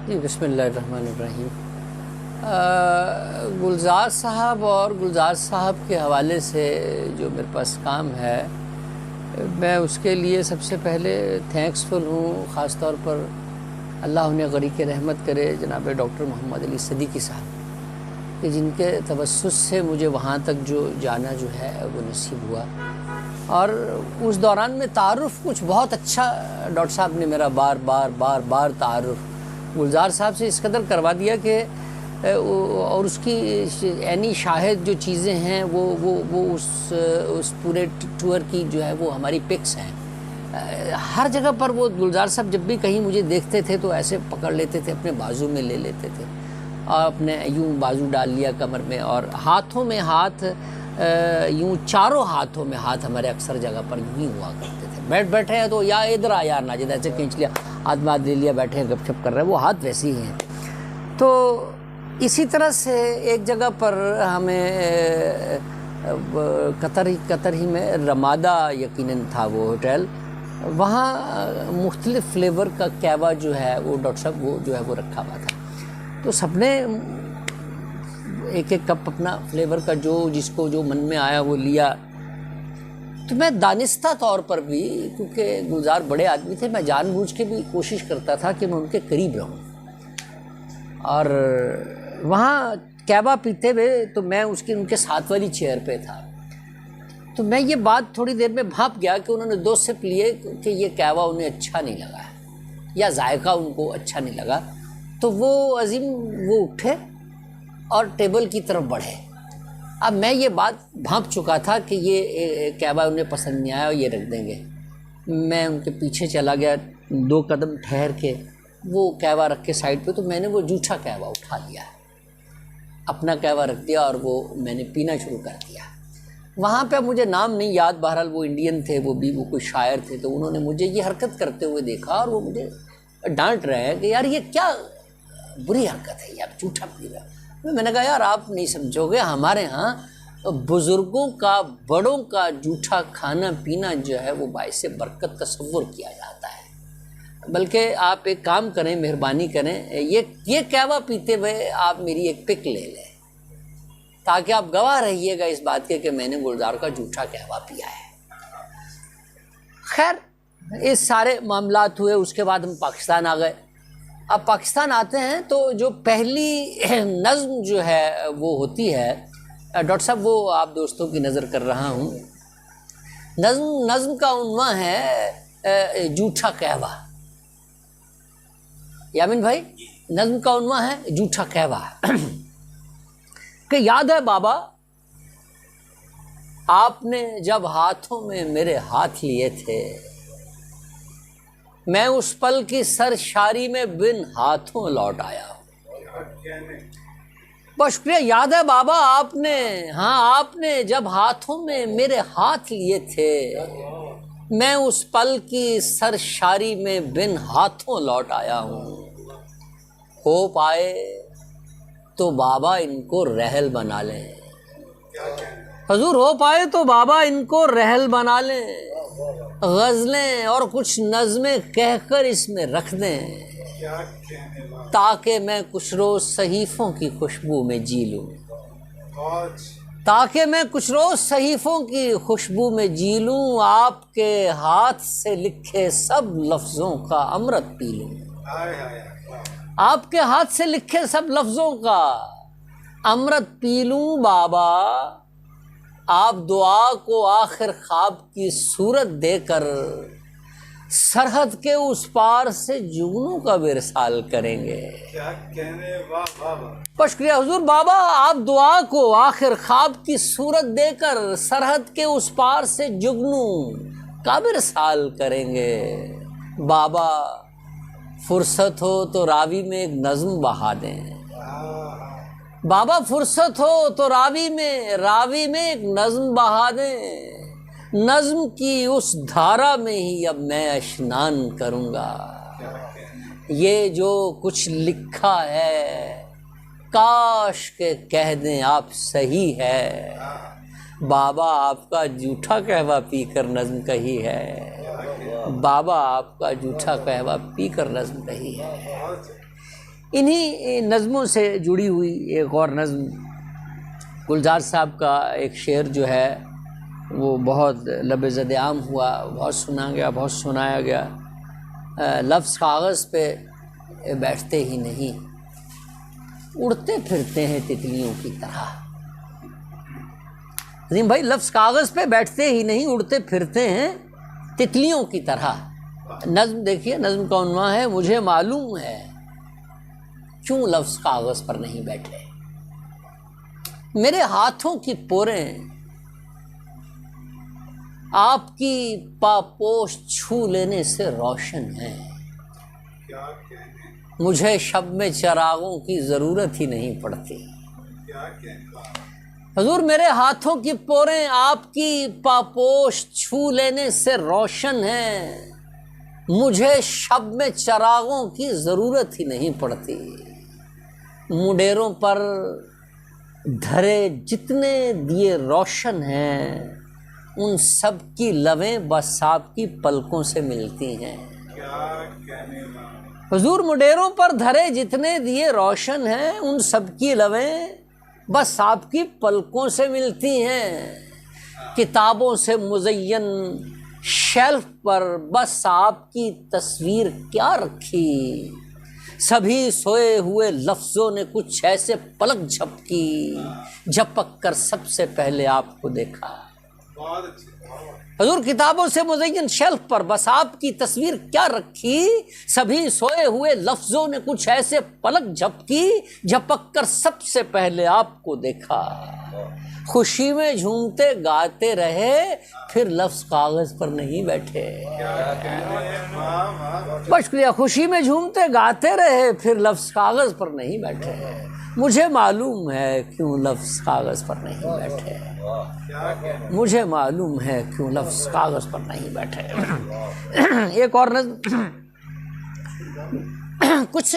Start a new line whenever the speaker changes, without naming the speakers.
جی بسم اللہ الرحمن الرحیم۔ گلزار صاحب اور گلزار صاحب کے حوالے سے جو میرے پاس کام ہے، میں اس کے لیے سب سے پہلے تھینکس فل ہوں، خاص طور پر اللہ انہیں غریق رحمت کرے جناب ڈاکٹر محمد علی صدیقی صاحب، کہ جن کے توسط سے مجھے وہاں تک جو جانا جو ہے وہ نصیب ہوا۔ اور اس دوران میں تعارف کچھ بہت اچھا ڈاکٹر صاحب نے میرا بار بار تعارف گلزار صاحب سے اس قدر کروا دیا کہ اور اس کی عینی شاہد جو چیزیں ہیں وہ اس پورے ٹور کی جو ہے وہ ہماری پکس ہیں۔ ہر جگہ پر وہ گلزار صاحب جب بھی کہیں مجھے دیکھتے تھے تو ایسے پکڑ لیتے تھے، اپنے بازو میں لے لیتے تھے اور اپنے یوں بازو ڈال لیا کمر میں، اور ہاتھوں میں ہاتھ، یوں چاروں ہاتھوں میں ہاتھ ہمارے اکثر جگہ پر یوں ہی ہوا کرتے تھے۔ بیٹھے ہیں تو یا ادھر آ یا ناجد ایسے کھینچ لیا، ہاتھ لے لیا، بیٹھے ہیں گپ شپ کر رہے ہیں، وہ ہاتھ ویسے ہی ہیں۔ تو اسی طرح سے ایک جگہ پر ہمیں قطر ہی میں رمادہ یقیناً تھا وہ ہوٹل، وہاں مختلف فلیور کا کہوا جو ہے وہ ڈاکٹر صاحب وہ جو ہے وہ رکھا ہوا تھا، تو سب نے ایک کپ اپنا فلیور کا جس کو جو من میں آیا وہ لیا۔ تو میں دانستہ طور پر بھی، کیونکہ گلزار بڑے آدمی تھے، میں جان بوجھ کے بھی کوشش کرتا تھا کہ میں ان کے قریب رہوں، اور وہاں کہوا پیتے ہوئے تو میں ان کے ساتھ والی چیئر پہ تھا، تو میں یہ بات تھوڑی دیر میں بھانپ گیا کہ انہوں نے 2 سپ لیے کہ یہ کہوا انہیں اچھا نہیں لگا یا ذائقہ ان کو اچھا نہیں لگا، تو وہ عظیم وہ اٹھے اور ٹیبل کی طرف بڑھے۔ اب میں یہ بات بھانپ چکا تھا کہ یہ کہوا انہیں پسند نہیں آیا اور یہ رکھ دیں گے۔ میں ان کے پیچھے چلا گیا 2 قدم ٹھہر کے، وہ کہوا رکھ کے سائڈ پہ، تو میں نے وہ جھوٹا کہوا اٹھا لیا، اپنا کہوا رکھ دیا اور وہ میں نے پینا شروع کر دیا۔ وہاں پہ مجھے نام نہیں یاد، بہرحال وہ انڈین تھے، وہ کوئی شاعر تھے، تو انہوں نے مجھے یہ حرکت کرتے ہوئے دیکھا اور وہ مجھے ڈانٹ رہے ہیں کہ یار یہ کیا بری حرکت ہے، یہ آپ جھوٹا پی رہے ہیں۔ میں نے کہا یار آپ نہیں سمجھو گے، ہمارے ہاں بزرگوں کا، بڑوں کا جھوٹا کھانا پینا جو ہے وہ باعث برکت تصور کیا جاتا ہے، بلکہ آپ ایک کام کریں، مہربانی کریں، یہ کہوا پیتے ہوئے آپ میری ایک پک لے لیں تاکہ آپ گواہ رہیے گا اس بات کے کہ میں نے گلزار کا جھوٹا کہوا پیا ہے۔ خیر اس سارے معاملات ہوئے، اس کے بعد ہم پاکستان آ گئے۔ اب پاکستان آتے ہیں تو جو پہلی نظم جو ہے وہ ہوتی ہے، ڈاکٹر صاحب وہ آپ دوستوں کی نظر کر رہا ہوں، نظم کا عنوان ہے جھوٹا کہوا۔ یامین بھائی، نظم کا عنوان ہے جھوٹا کہوا کہ یاد ہے بابا آپ نے جب ہاتھوں میں میرے ہاتھ لیے تھے، میں اس پل کی سرشاری میں بن ہاتھوں لوٹ آیا ہوں۔ بہت شکریہ۔ یاد ہے بابا آپ نے جب ہاتھوں میں میرے ہاتھ لیے تھے، میں اس پل کی سرشاری میں بن ہاتھوں لوٹ آیا ہوں۔ ہو پائے تو بابا ان کو رحل بنا لیں، حضور ہو پائے تو بابا ان کو رحل بنا لیں، غزلیں اور کچھ نظمیں کہہ کر اس میں رکھ دیں، تاکہ میں کچھ روز صحیفوں کی خوشبو میں جی لوں، تاکہ میں کچھ روز صحیفوں کی خوشبو میں جی لوں، آپ کے ہاتھ سے لکھے سب لفظوں کا امرت پی لوں، آپ کے ہاتھ سے لکھے سب لفظوں کا امرت پی لوں۔ بابا آپ دعا کو آخر خواب کی صورت دے کر سرحد کے اس پار سے جگنوں کا ورثال کریں گے۔ کیا کہنے، بہت شکریہ حضور۔ بابا آپ دعا کو آخر خواب کی صورت دے کر سرحد کے اس پار سے جگنوں کا ورثال کریں گے۔ بابا فرصت ہو تو راوی میں ایک نظم بہا دیں، بابا فرصت ہو تو راوی میں ایک نظم بہا دیں، نظم کی اس دھارا میں ہی اب میں اشنان کروں گا، یہ جو کچھ لکھا ہے کاش کہ کہہ دیں آپ صحیح ہے، بابا آپ کا جھوٹا کہوا پی کر نظم کہی ہے، بابا آپ کا جھوٹا کہوا پی کر نظم کہی ہے۔ انہی نظموں سے جڑی ہوئی ایک اور نظم گلزار صاحب کا ایک شعر جو ہے وہ بہت لب زد عام ہوا، بہت سنا گیا، بہت سنایا گیا۔ لفظ کاغذ پہ بیٹھتے ہی نہیں، اڑتے پھرتے ہیں تتلیوں کی طرح۔ عظیم بھائی، لفظ کاغذ پہ بیٹھتے ہی نہیں، اڑتے پھرتے ہیں تتلیوں کی طرح۔ نظم دیکھیے، نظم کا عنوان ہے مجھے معلوم ہے کیوں لفظ کاغذ پر نہیں بیٹھے، میرے ہاتھوں کی پوریں آپ کی پاپوش چھو لینے سے روشن ہیں، مجھے شب میں چراغوں کی ضرورت ہی نہیں پڑتی۔ حضور میرے ہاتھوں کی پوریں آپ کی پاپوش چھو لینے سے روشن ہیں، مجھے شب میں چراغوں کی ضرورت ہی نہیں پڑتی۔ مڈیروں پر دھرے جتنے دیے روشن ہیں، ان سب کی لویں بس آپ کی پلکوں سے ملتی ہیں۔ حضور مڈیروں پر دھرے جتنے دیے روشن ہیں، ان سب کی لویں بس آپ کی پلکوں سے ملتی ہیں۔ کتابوں سے مزین شیلف پر بس آپ کی تصویر کیا رکھی، سبھی سوئے ہوئے لفظوں نے کچھ ایسے پلک جھپکی، جھپک کر سب سے پہلے آپ کو دیکھا۔ حضور کتابوں سے مزین شیلف پر بس آپ کی تصویر کیا رکھی، سبھی سوئے ہوئے لفظوں نے کچھ ایسے پلک جھپکی، جھپک کر سب سے پہلے آپ کو دیکھا۔ خوشی میں جھومتے گاتے رہے، پھر لفظ کاغذ پر نہیں بیٹھے۔ بہت شکریہ۔ خوشی میں جھومتے گاتے رہے، پھر لفظ کاغذ پر نہیں بیٹھے، مجھے معلوم ہے کیوں لفظ کاغذ پر نہیں بیٹھے، مجھے معلوم ہے کیوں لفظ کاغذ پر نہیں بیٹھے۔ ایک اور نظم کچھ